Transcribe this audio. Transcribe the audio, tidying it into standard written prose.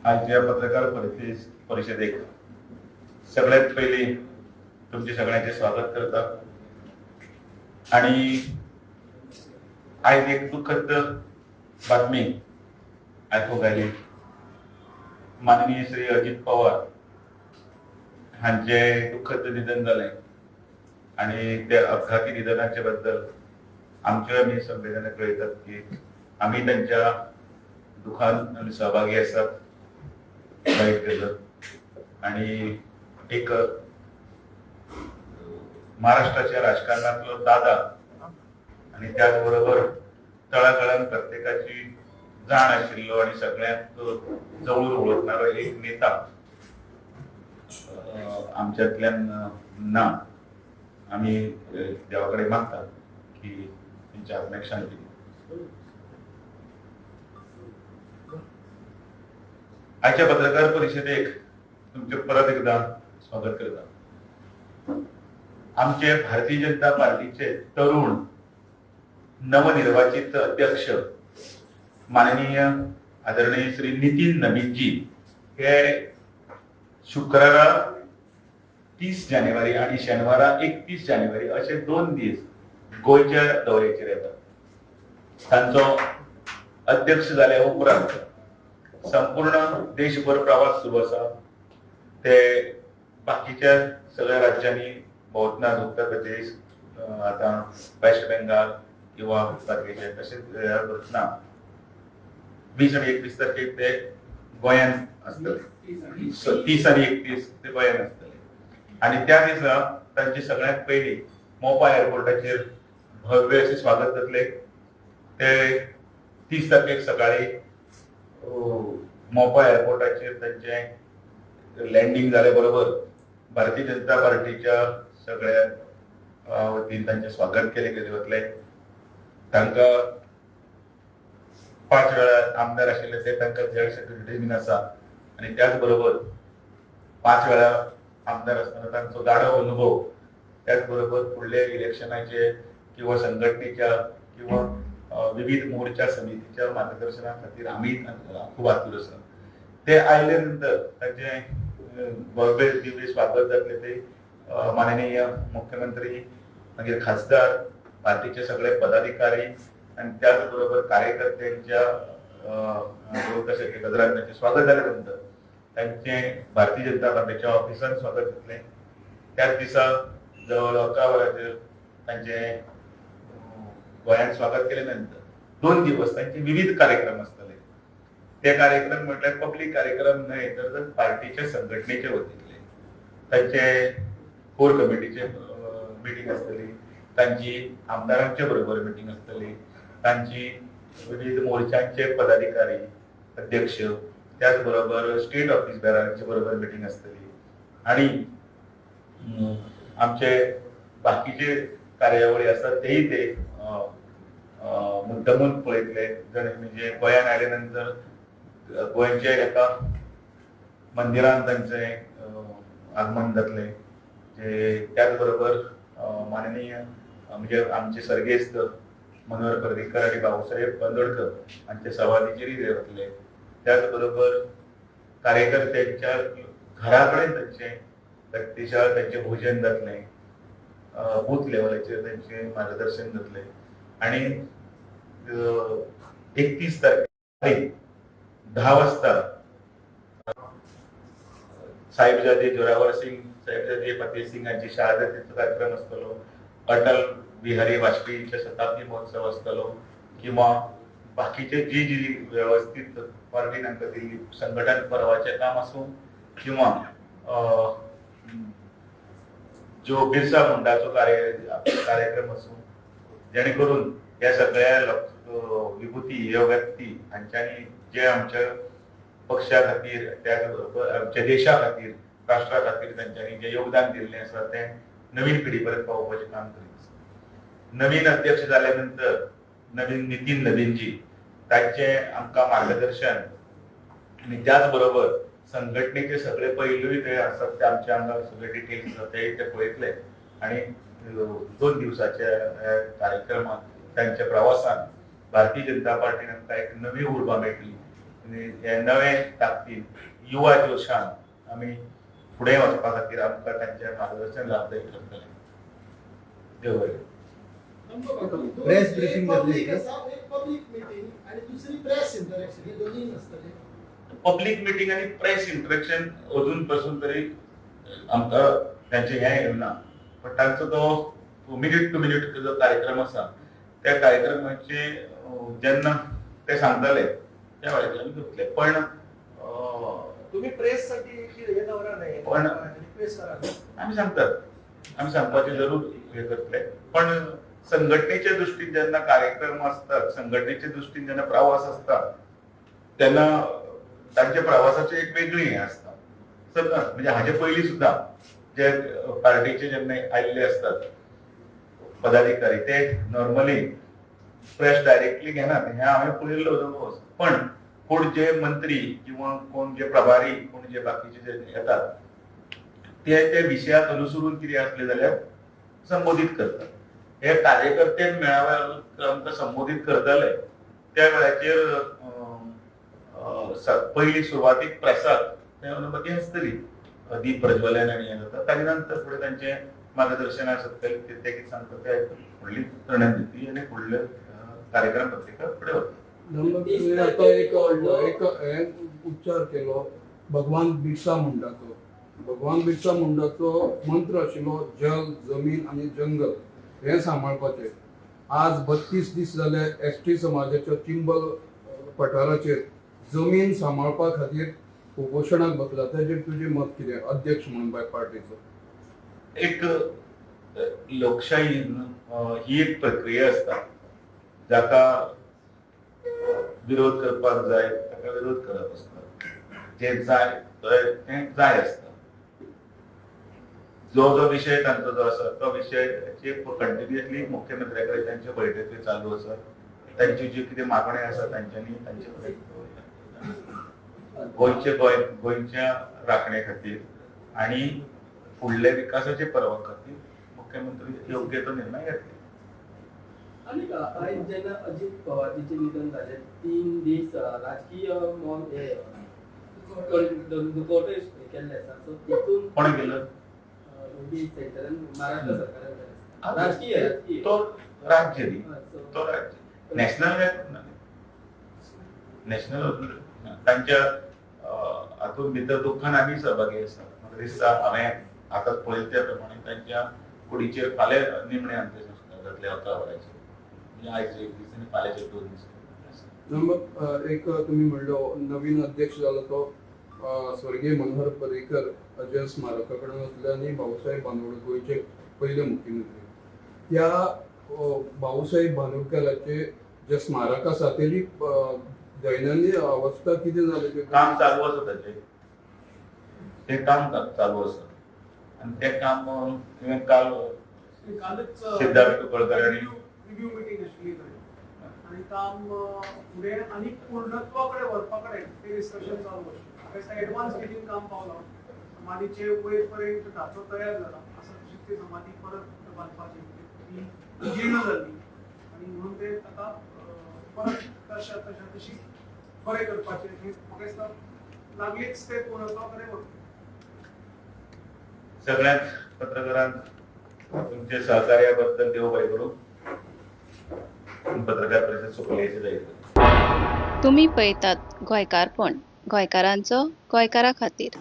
आज या पत्रकार परिषदेक सगळ्यात पहिले तुमचे सगळ्यांचे स्वागत करतात आणि आज एक दुःखद बातमी ऐकूक आली। माननीय श्री अजित पवार हांचे दुःखद निधन झाले आणि त्या अपघाती निधनाच्या बद्दल आमच्या मी संवेदना कळतात की आम्ही त्यांच्या दुःखात सहभागी असतात वाईट केलं आणि एक महाराष्ट्राच्या राजकारणातला दादा आणि त्याचबरोबर तळागाळात प्रत्येकाची जाण आशिल्लो आणि सगळ्यात जवळून ओळखणारा एक नेता आमच्यातल्यान ना। आम्ही देवाकडे मागतात की त्यांच्या आत्म्याक शांती। आजच्या पत्रकार परिषदेक तुमचे परत एकदा स्वागत करता। आमचे भारतीय जनता पार्टीचे तरुण नवनिर्वाचित अध्यक्ष माननीय आदरणीय श्री नितीन नवीनजी हे शुक्रवारा 30 जानेवारी आणि शनिवारा 31 जानेवारी असे 2 दिवस गोयच्या दौऱ्याचेर येतात। तांचो अध्यक्ष जाल्या उपरांत संपूर्ण देशभर प्रवास सुरू असा। ते बाकीच्या सगळ्या राज्यांनी भोंवतना उत्तर प्रदेश आता वेस्ट बेंगाल किंवा बाकीचे तसेच भोंवतना 20 आणि 21 तारखेक ते गोंयान असतले। 30 आणि 31 ते गोंयान असतले आणि त्या दिसा तांचे सगळ्यात पयली मोपा एअरपोर्टाचेर भव्य असे स्वागत जातले। ते 30 तारखेक सकाळी मोपा एअरपोर्टाचेर त्यांचे लँडिंग झाले बरोबर भारतीय जनता पार्टीच्या सगळ्या वतीन त्यांचे स्वागत केले वतले। तांकां 5 वेळा आमदार आशिल्ले ते तांकां जेल सेक्रेटरी बीन आसा आणि त्याच बरोबर 5 वेळा आमदार असताना तांचो गाढव अनुभव त्याच बरोबर फुडले इलेक्शनाचे किंवा संघटनेच्या किंवा विविध मोर्चा समितीच्या मार्गदर्शना खातीर आम्ही खूप आतुर आसा। ते आयले नंतर तांचे भव्य दिव्य स्वागत जातले ते माननीय मुख्यमंत्री मागीर खासदार पार्टीचे सगळे पदाधिकारी आणि त्याचबरोबर कार्यकर्त्यांच्या गजरांचे स्वागत झाल्यानंतर त्यांचे भारतीय जनता पार्टीच्या ऑफिसात स्वागत जातले। त्याच दिसा जवळ 11 वरांचेर त्यांचे गोंयांत स्वागत केल्यानंतर 2 दिवस त्यांचे विविध कार्यक्रम असतले। ते कार्यक्रम म्हटल्यार पब्लिक कार्यक्रम न्हय तर पार्टीच्या संघटनेचे वतीतले त्यांचे कोर कमिटीचे मीटिंग असतली, तांची आमदारांच्या बरोबर मीटिंग असतली, तांची विविध मोर्चांचे पदाधिकारी अध्यक्ष त्याचबरोबर स्टेट ऑफिस बेरांच्या बरोबर मीटिंग असतली आणि आमचे बाकीचे कार्यावळी असतात तेही ते मुद्दामून पळयतले। म्हणजे गोंयान आयल्यानंतर गोंयच्या एका मंदिरांत तांचे आगमन जातले। जे त्याचबरोबर माननीय म्हणजे आमचे सर्गेस्त मनोहर पर्रीकर आणि बाबासाहेब बांदोडकर हांचे सवाधीचेरय वतले। त्याचबरोबर कार्यकर्त्यांच्या घराकडेन तांचे व्यक्तिशः त्यांचे भोजन जातले, बूथ लेवलाचेर त्यांचे मार्गदर्शन जातले आणि 31 तारखेक 10 वाजता साहिबजादे जोरावर सिंग साहिबजादे फतेह सिंग यांची शहादतीचा कार्यक्रम असतलो, अटल बिहारी वाजपेयींचा शताब्दी महोत्सव असतलो किंवा बाकीचे जी व्यवस्थित पार्टीन हांकां दिल्ली संघटन पर्वाचे काम आसूं किंवा जो बिरसा मुंडाचो कार्यक्रम आसूं जेणे करून या सगळ्या विभूती ह्यो व्यक्ती हांच्यांनी जे आमच्या पक्षा खातीर त्याचबरोबर आमच्या देशा खातीर राष्ट्रा खातीर तांच्यांनी जे योगदान दिल्लें आसा ते नवीन पिढी पर्यंत पावोवपाचें काम करीत। नवीन अध्यक्ष जाल्यानंतर नवीन नितीन नवीनजी तांचे आमकां मार्गदर्शन आणि त्याचबरोबर संघटनेचे सगळे पैलूय ते आसात ते आमच्या हांगा सगळे डिटेल्स ते पळयतले आणि 2 दिवसाच्या कार्यक्रमात त्यांच्या प्रवासान भारतीय जनता पार्टीन आमकां एक नवी उर्बा मेळटली आनी हे नवे ताकदीन युवा जोशान आमी फुडें वचपा खातीर आमकां तांचें मार्गदर्शन लाभदायक ठरतलें. देव बरें. प्रेस ब्रीफिंग जातली का? पब्लिक मीटिंग आणि दुसरी प्रेस इंटरॅक्शन हे दोन्ही नसतले. पब्लिक मीटिंग आणि प्रेस इंटरॅक्शन अजून पासून तरी आमकां तांचे हें येवना, पण तांचो तो मिनिट टू मिनिट जो कार्यक्रम आसा त्या कार्यक्रमाचे जेन्ना ते सांगताले त्या वेळाचेर आमी घेतले. पण तुम्ही प्रेस साठी हे दवरा नाही पण रिक्वेस्ट करा. आमी सांगतात, आमी सांगपाचें जरूर हे करतले. पण संघटनेच्या दृश्टीन जेन्ना कार्यक्रम आसतात, संघटनेच्या दृश्टीन जेन्ना प्रवास आसता तेन्ना तांच्या प्रवासाचे एक वेगळी हे आसता. सतत म्हणजे हाचे पयलीं सुद्दां जे पार्टीचे जेन्ना आयिल्ले असतात पदाधिकारी ते नॉर्मली प्रेस डायरेक्टली घेनात. हे हांवें पळयल्लो अनुभव. पण कोण जे मंत्री किंवा कोण जे प्रभारी कोण जे बाकीचे जे येतात ते विशयाक अनुसरून कितें असले जाल्यार संबोधीत करतात. हे कार्यकर्ते मेळाव्याक आमकां संबोधीत करताले त्या वेळाचेर पयली सुरवातीक प्रेसाक ते अनुमती आसतली, दीप प्रज्वलन आनी हें जाता. ताचे नंतर फुडें तांचे मार्गदर्शन आसतलें ते कितें सांगता ते फुडली रणनीती आनी फुडले कार्यक्रम पत्रिका फुडें वता. तुवें आतां एक उच्चार केलो भगवान बिरसा मुंडाचो. भगवान बिरसा मुंडाचो मंत्र आशिल्लो जल, जमीन आनी जंगल हें सांबाळपाचें. आज 32 दीस जाले एसटी समाजाच्या चिंबल पठाराचेर जमीन सांबाळपा खातीर उपोशणाक बसला. ताचेर तुजें मत कितें अध्यक्ष म्हणून पार्टीचो? एक लोकशाही ही एक प्रक्रिया आसता जाका विरोध करपाक जाय ताका विरोध करप आसता. जे जाय तें जाय आसता. जो विशय तांचो जो आसा तो विशयाची कंटिन्युअसली मुख्यमंत्र्या कडेन तांचे बैठकी चालू आसा. तांची जी कितें मागणी आसा तांच्यांनी तांचे कडेन गोंयच्या राखणे खातीर आणि फुडल्या विकासाचे पर्वा खातीर मुख्यमंत्री योग्य तो निर्णय घेतले. आणि आयज जेन्ना अजित पवारजीचे निधन झाले 3 दीस राजकीय मौन हे दुखवटे केल्ले आसा. सो तितून कोण केलं? सेंटरान महाराष्ट्र सरकारान राजकीय तो राज्य न्ही, तो राज्य नॅशनल तांच्या हातून भितर दुख्खान आमी सहभागी आसा. म्हाका दिसता हांवें आतां पळयले त्या प्रमाणे तांच्या कुडीचेर फाल्यां निमणे अंत्यसंस्कार जातले 11 वरांचेर. म्हणजे आयज एक दीस आनी फाल्यांचे 2 दीस. एक तुम्ही म्हणलो नवीन अध्यक्ष झाला तो स्वर्गीय मनोहर पर्रीकर अजय स्मारकाकडे वतले आणि भाऊसाहेब बांदोडकर गोयचे पहिले मुख्यमंत्री. त्या भाऊसाहेब बांदोडकरांचे जे स्मारक आसा तेजी दैनंदिन अवस्था कितें जालें? काम चालू आसा ताचें. ते काम चालू आसा आनी तें काम तुवें काल सिद्धार्थ कुंकळकर रिव्ह्यू मीटिंग आशिल्ली थंय आनी काम फुडें आनी पूर्णत्वा कडेन व्हरपा कडेन ते डिस्कशन चालू आशिल्लें. आता एडवान्स स्टेजीन काम पावलां. समाधीचे वयर पर्यंत ढाचो तयार जाला. आसा तशी ती समाधी परत बांदपाची ती जीर्ण जाल्ली आनी म्हणून ते आतां परत तशी बरें करपाचें हे म्हाका दिसता लागलींच ते पूर्णत्वा कडेन व्हरतले. सगळ्याच पत्रकारांक तुमचे सहकार्या बद्दल देव बरें करूं. पत्रकार परिशद सोंपल्याची जायत. तुम्ही पळयतात गोंयकारपण, गोंयकारांचो गोंयकारा खातीर.